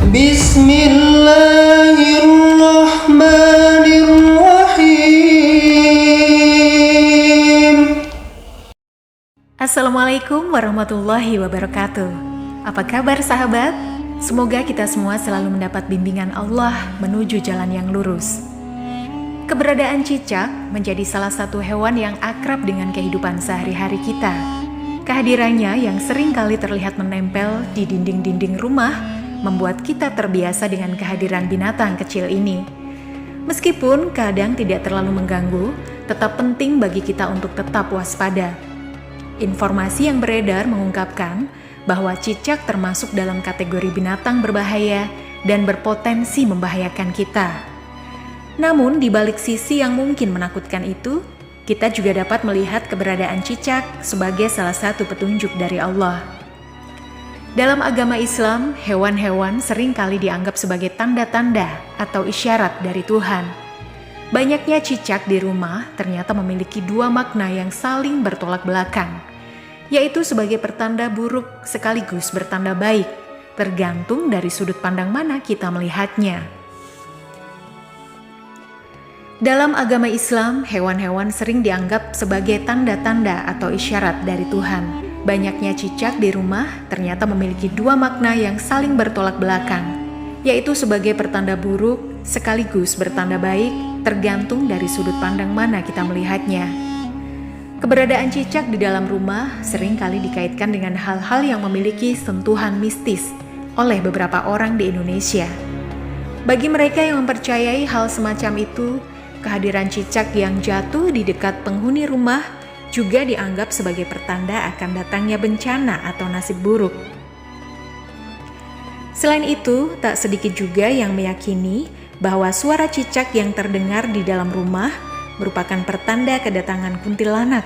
Bismillahirrahmanirrahim. Assalamualaikum warahmatullahi wabarakatuh. Apa kabar sahabat? Semoga kita semua selalu mendapat bimbingan Allah menuju jalan yang lurus. Keberadaan cicak menjadi salah satu hewan yang akrab dengan kehidupan sehari-hari kita. Kehadirannya yang sering kali terlihat menempel di dinding-dinding rumah membuat kita terbiasa dengan kehadiran binatang kecil ini. Meskipun kadang tidak terlalu mengganggu, tetap penting bagi kita untuk tetap waspada. Informasi yang beredar mengungkapkan bahwa cicak termasuk dalam kategori binatang berbahaya dan berpotensi membahayakan kita. Namun, di balik sisi yang mungkin menakutkan itu, kita juga dapat melihat keberadaan cicak sebagai salah satu petunjuk dari Allah. Dalam agama Islam, hewan-hewan seringkali dianggap sebagai tanda-tanda atau isyarat dari Tuhan. Banyaknya cicak di rumah ternyata memiliki dua makna yang saling bertolak belakang, yaitu sebagai pertanda buruk sekaligus bertanda baik, tergantung dari sudut pandang mana kita melihatnya. Dalam agama Islam, hewan-hewan sering dianggap sebagai tanda-tanda atau isyarat dari Tuhan. Banyaknya cicak di rumah ternyata memiliki dua makna yang saling bertolak belakang, yaitu sebagai pertanda buruk sekaligus bertanda baik, tergantung dari sudut pandang mana kita melihatnya. Keberadaan cicak di dalam rumah sering kali dikaitkan dengan hal-hal yang memiliki sentuhan mistis oleh beberapa orang di Indonesia. Bagi mereka yang mempercayai hal semacam itu, kehadiran cicak yang jatuh di dekat penghuni rumah juga dianggap sebagai pertanda akan datangnya bencana atau nasib buruk. Selain itu, tak sedikit juga yang meyakini bahwa suara cicak yang terdengar di dalam rumah merupakan pertanda kedatangan kuntilanak.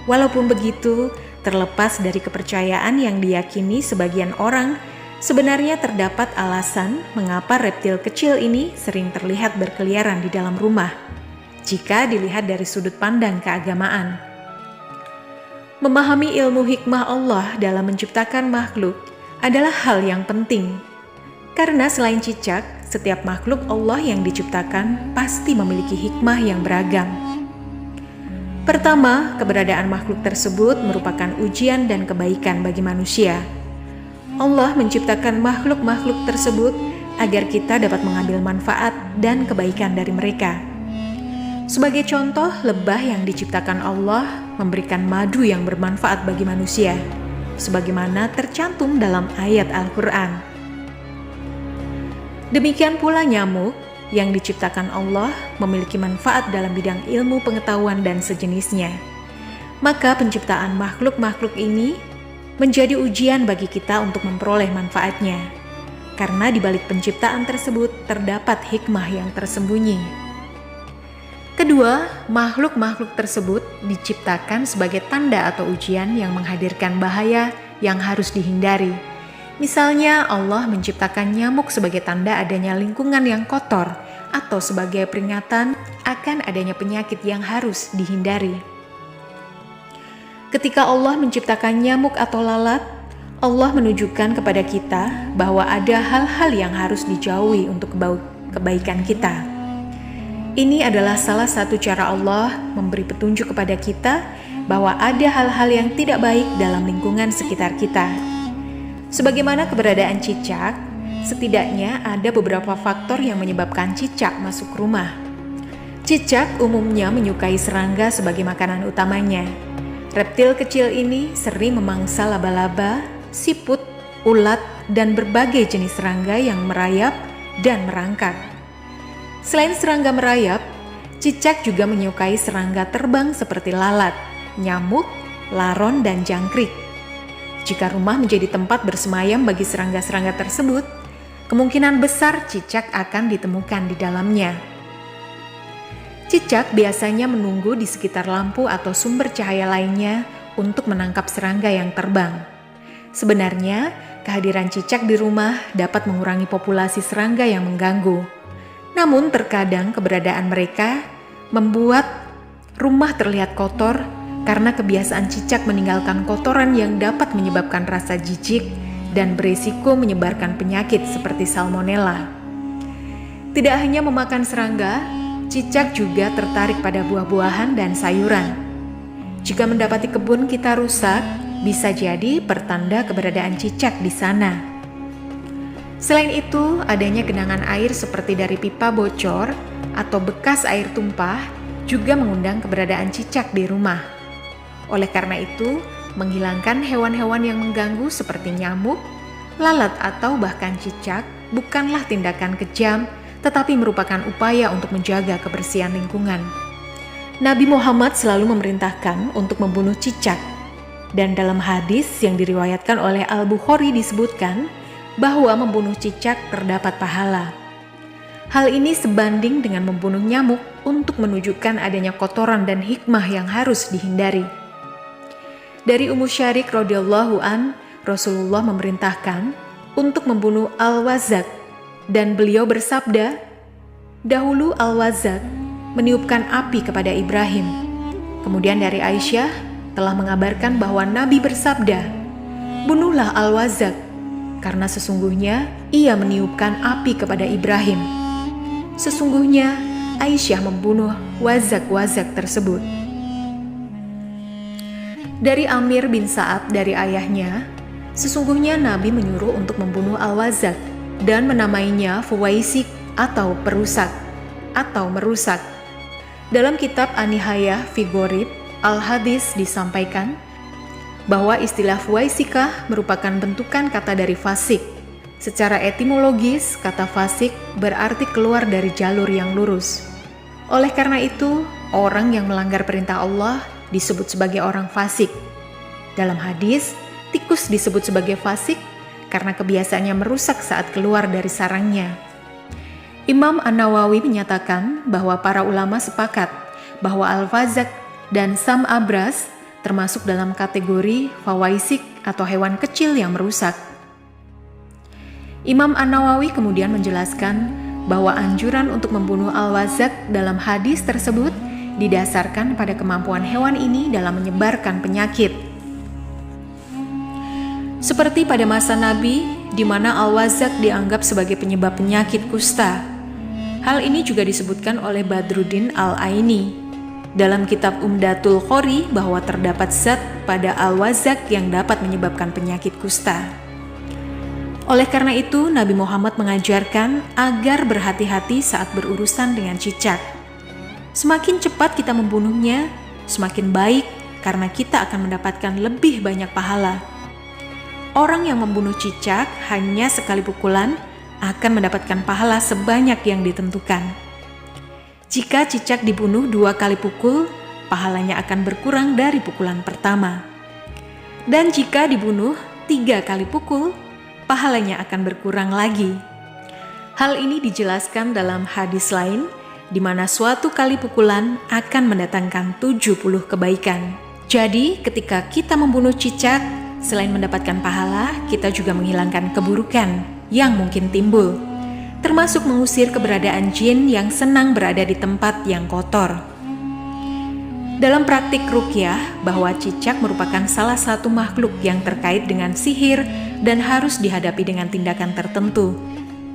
Walaupun begitu, terlepas dari kepercayaan yang diyakini sebagian orang, sebenarnya terdapat alasan mengapa reptil kecil ini sering terlihat berkeliaran di dalam rumah, jika dilihat dari sudut pandang keagamaan. Memahami ilmu hikmah Allah dalam menciptakan makhluk adalah hal yang penting. Karena selain cicak, setiap makhluk Allah yang diciptakan pasti memiliki hikmah yang beragam. Pertama, keberadaan makhluk tersebut merupakan ujian dan kebaikan bagi manusia. Allah menciptakan makhluk-makhluk tersebut agar kita dapat mengambil manfaat dan kebaikan dari mereka. Sebagai contoh, lebah yang diciptakan Allah memberikan madu yang bermanfaat bagi manusia, sebagaimana tercantum dalam ayat Al-Quran. Demikian pula nyamuk yang diciptakan Allah memiliki manfaat dalam bidang ilmu pengetahuan dan sejenisnya. Maka penciptaan makhluk-makhluk ini menjadi ujian bagi kita untuk memperoleh manfaatnya, karena di balik penciptaan tersebut terdapat hikmah yang tersembunyi. Kedua, makhluk-makhluk tersebut diciptakan sebagai tanda atau ujian yang menghadirkan bahaya yang harus dihindari. Misalnya, Allah menciptakan nyamuk sebagai tanda adanya lingkungan yang kotor atau sebagai peringatan akan adanya penyakit yang harus dihindari. Ketika Allah menciptakan nyamuk atau lalat, Allah menunjukkan kepada kita bahwa ada hal-hal yang harus dijauhi untuk kebaikan kita. Ini adalah salah satu cara Allah memberi petunjuk kepada kita bahwa ada hal-hal yang tidak baik dalam lingkungan sekitar kita. Sebagaimana keberadaan cicak, setidaknya ada beberapa faktor yang menyebabkan cicak masuk rumah. Cicak umumnya menyukai serangga sebagai makanan utamanya. Reptil kecil ini sering memangsa laba-laba, siput, ulat, dan berbagai jenis serangga yang merayap dan merangkak. Selain serangga merayap, cicak juga menyukai serangga terbang seperti lalat, nyamuk, laron, dan jangkrik. Jika rumah menjadi tempat bersemayam bagi serangga-serangga tersebut, kemungkinan besar cicak akan ditemukan di dalamnya. Cicak biasanya menunggu di sekitar lampu atau sumber cahaya lainnya untuk menangkap serangga yang terbang. Sebenarnya, kehadiran cicak di rumah dapat mengurangi populasi serangga yang mengganggu. Namun terkadang keberadaan mereka membuat rumah terlihat kotor karena kebiasaan cicak meninggalkan kotoran yang dapat menyebabkan rasa jijik dan berisiko menyebarkan penyakit seperti salmonella. Tidak hanya memakan serangga, cicak juga tertarik pada buah-buahan dan sayuran. Jika mendapati kebun kita rusak, bisa jadi pertanda keberadaan cicak di sana. Selain itu, adanya genangan air seperti dari pipa bocor atau bekas air tumpah juga mengundang keberadaan cicak di rumah. Oleh karena itu, menghilangkan hewan-hewan yang mengganggu seperti nyamuk, lalat atau bahkan cicak bukanlah tindakan kejam, tetapi merupakan upaya untuk menjaga kebersihan lingkungan. Nabi Muhammad selalu memerintahkan untuk membunuh cicak. Dan dalam hadis yang diriwayatkan oleh Al-Bukhari disebutkan bahwa membunuh cicak terdapat pahala. Hal ini sebanding dengan membunuh nyamuk untuk menunjukkan adanya kotoran dan hikmah yang harus dihindari. Dari Ummu Syarik radhiyallahu an, Rasulullah memerintahkan untuk membunuh Al-Wazak dan beliau bersabda, "Dahulu Al-Wazak meniupkan api kepada Ibrahim." Kemudian dari Aisyah telah mengabarkan bahwa Nabi bersabda, "Bunuhlah Al-Wazak, karena sesungguhnya ia meniupkan api kepada Ibrahim." Sesungguhnya Aisyah membunuh wazak-wazak tersebut. Dari Amir bin Sa'ad dari ayahnya, sesungguhnya Nabi menyuruh untuk membunuh Al-Wazak dan menamainya Fuwaisik atau perusak atau merusak. Dalam kitab An-Nihayah fi Gharib Al-Hadis disampaikan bahwa istilah fuwaisikah merupakan bentukan kata dari fasik. Secara etimologis, kata fasik berarti keluar dari jalur yang lurus. Oleh karena itu, orang yang melanggar perintah Allah disebut sebagai orang fasik. Dalam hadis, tikus disebut sebagai fasik karena kebiasaannya merusak saat keluar dari sarangnya. Imam An-Nawawi menyatakan bahwa para ulama sepakat bahwa Al-Wazak dan Sam Abras termasuk dalam kategori fawaisik atau hewan kecil yang merusak. Imam An-Nawawi kemudian menjelaskan bahwa anjuran untuk membunuh Al-Wazak dalam hadis tersebut didasarkan pada kemampuan hewan ini dalam menyebarkan penyakit. Seperti pada masa Nabi, di mana Al-Wazak dianggap sebagai penyebab penyakit kusta. Hal ini juga disebutkan oleh Badruddin Al-Aini dalam kitab Umdatul Qori bahwa terdapat zat pada Al-Wazak yang dapat menyebabkan penyakit kusta. Oleh karena itu, Nabi Muhammad mengajarkan agar berhati-hati saat berurusan dengan cicak. Semakin cepat kita membunuhnya, semakin baik karena kita akan mendapatkan lebih banyak pahala. Orang yang membunuh cicak hanya sekali pukulan akan mendapatkan pahala sebanyak yang ditentukan. Jika cicak dibunuh 2 kali pukul, pahalanya akan berkurang dari pukulan pertama. Dan jika dibunuh 3 kali pukul, pahalanya akan berkurang lagi. Hal ini dijelaskan dalam hadis lain, di mana suatu kali pukulan akan mendatangkan 70 kebaikan. Jadi, ketika kita membunuh cicak, selain mendapatkan pahala, kita juga menghilangkan keburukan yang mungkin timbul, termasuk mengusir keberadaan jin yang senang berada di tempat yang kotor. Dalam praktik ruqyah, bahwa cicak merupakan salah satu makhluk yang terkait dengan sihir dan harus dihadapi dengan tindakan tertentu.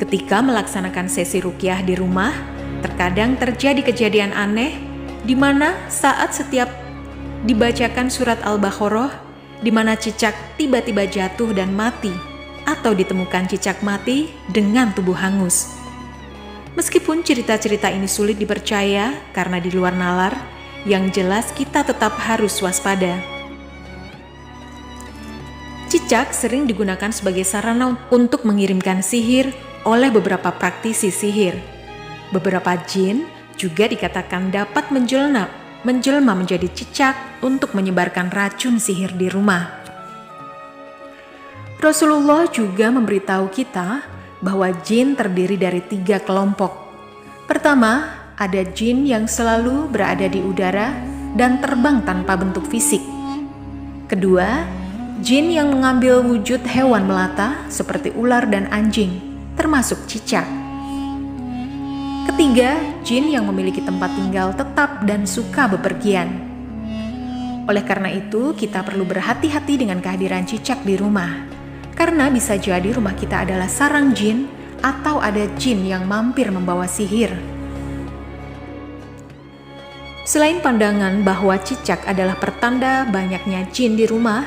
Ketika melaksanakan sesi ruqyah di rumah, terkadang terjadi kejadian aneh di mana saat setiap dibacakan surat Al-Baqarah, di mana cicak tiba-tiba jatuh dan mati, atau ditemukan cicak mati dengan tubuh hangus. Meskipun cerita-cerita ini sulit dipercaya karena di luar nalar, yang jelas kita tetap harus waspada. Cicak sering digunakan sebagai sarana untuk mengirimkan sihir oleh beberapa praktisi sihir. Beberapa jin juga dikatakan dapat menjelma menjadi cicak untuk menyebarkan racun sihir di rumah. Rasulullah juga memberitahu kita bahwa jin terdiri dari 3 kelompok. Pertama, ada jin yang selalu berada di udara dan terbang tanpa bentuk fisik. Kedua, jin yang mengambil wujud hewan melata seperti ular dan anjing, termasuk cicak. Ketiga, jin yang memiliki tempat tinggal tetap dan suka bepergian. Oleh karena itu, kita perlu berhati-hati dengan kehadiran cicak di rumah. Karena bisa jadi rumah kita adalah sarang jin atau ada jin yang mampir membawa sihir. Selain pandangan bahwa cicak adalah pertanda banyaknya jin di rumah,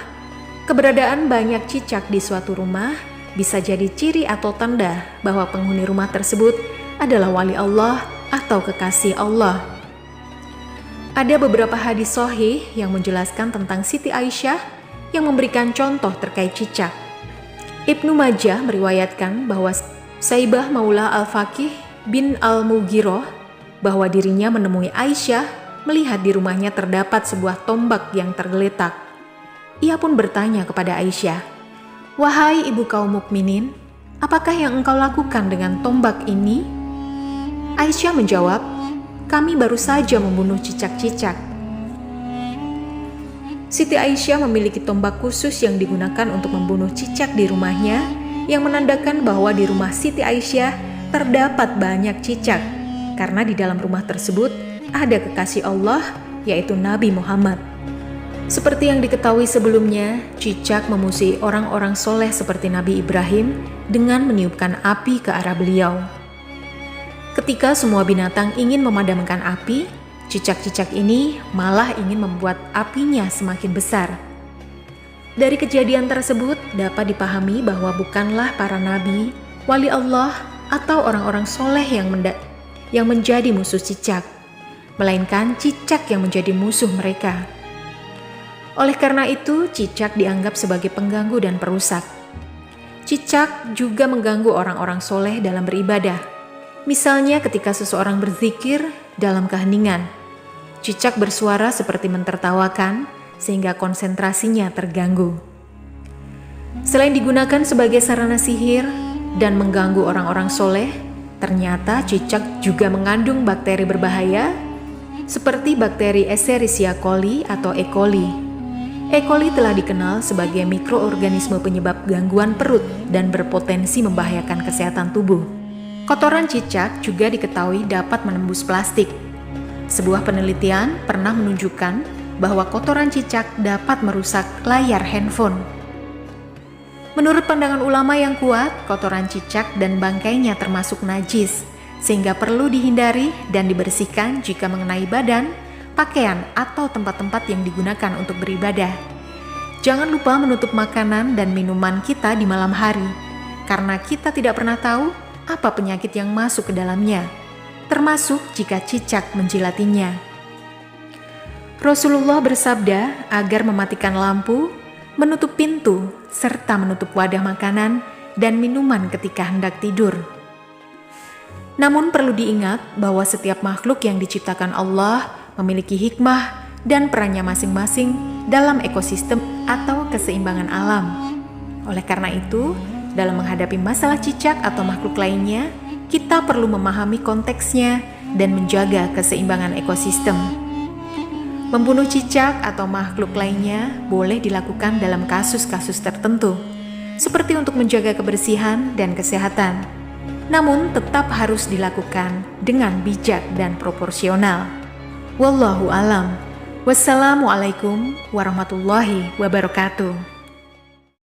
keberadaan banyak cicak di suatu rumah bisa jadi ciri atau tanda bahwa penghuni rumah tersebut adalah wali Allah atau kekasih Allah. Ada beberapa hadis sahih yang menjelaskan tentang Siti Aisyah yang memberikan contoh terkait cicak. Ibnu Majah meriwayatkan bahwa Saibah Maula Al-Faqih bin Al-Mughirah bahwa dirinya menemui Aisyah melihat di rumahnya terdapat sebuah tombak yang tergeletak. Ia pun bertanya kepada Aisyah, "Wahai ibu kaum mukminin, apakah yang engkau lakukan dengan tombak ini?" Aisyah menjawab, "Kami baru saja membunuh cicak-cicak." Siti Aisyah memiliki tombak khusus yang digunakan untuk membunuh cicak di rumahnya, yang menandakan bahwa di rumah Siti Aisyah terdapat banyak cicak, karena di dalam rumah tersebut ada kekasih Allah, yaitu Nabi Muhammad. Seperti yang diketahui sebelumnya, cicak memusuhi orang-orang soleh seperti Nabi Ibrahim dengan meniupkan api ke arah beliau. Ketika semua binatang ingin memadamkan api, cicak-cicak ini malah ingin membuat apinya semakin besar. Dari kejadian tersebut dapat dipahami bahwa bukanlah para nabi, wali Allah, atau orang-orang soleh yang menjadi musuh cicak, melainkan cicak yang menjadi musuh mereka. Oleh karena itu, cicak dianggap sebagai pengganggu dan perusak. Cicak juga mengganggu orang-orang soleh dalam beribadah. Misalnya ketika seseorang berzikir dalam keheningan, cicak bersuara seperti mentertawakan sehingga konsentrasinya terganggu. Selain digunakan sebagai sarana sihir dan mengganggu orang-orang soleh, ternyata cicak juga mengandung bakteri berbahaya seperti bakteri Escherichia coli atau E. coli. E. coli telah dikenal sebagai mikroorganisme penyebab gangguan perut dan berpotensi membahayakan kesehatan tubuh. Kotoran cicak juga diketahui dapat menembus plastik. Sebuah penelitian pernah menunjukkan bahwa kotoran cicak dapat merusak layar handphone. Menurut pandangan ulama yang kuat, kotoran cicak dan bangkainya termasuk najis, sehingga perlu dihindari dan dibersihkan jika mengenai badan, pakaian, atau tempat-tempat yang digunakan untuk beribadah. Jangan lupa menutup makanan dan minuman kita di malam hari, karena kita tidak pernah tahu apa penyakit yang masuk ke dalamnya, termasuk jika cicak menjilatinya. Rasulullah bersabda agar mematikan lampu, menutup pintu, serta menutup wadah makanan dan minuman ketika hendak tidur. Namun perlu diingat bahwa setiap makhluk yang diciptakan Allah memiliki hikmah dan perannya masing-masing dalam ekosistem atau keseimbangan alam. Oleh karena itu, dalam menghadapi masalah cicak atau makhluk lainnya, kita perlu memahami konteksnya dan menjaga keseimbangan ekosistem. Membunuh cicak atau makhluk lainnya boleh dilakukan dalam kasus-kasus tertentu, seperti untuk menjaga kebersihan dan kesehatan. Namun tetap harus dilakukan dengan bijak dan proporsional. Wallahu alam. Wassalamualaikum warahmatullahi wabarakatuh.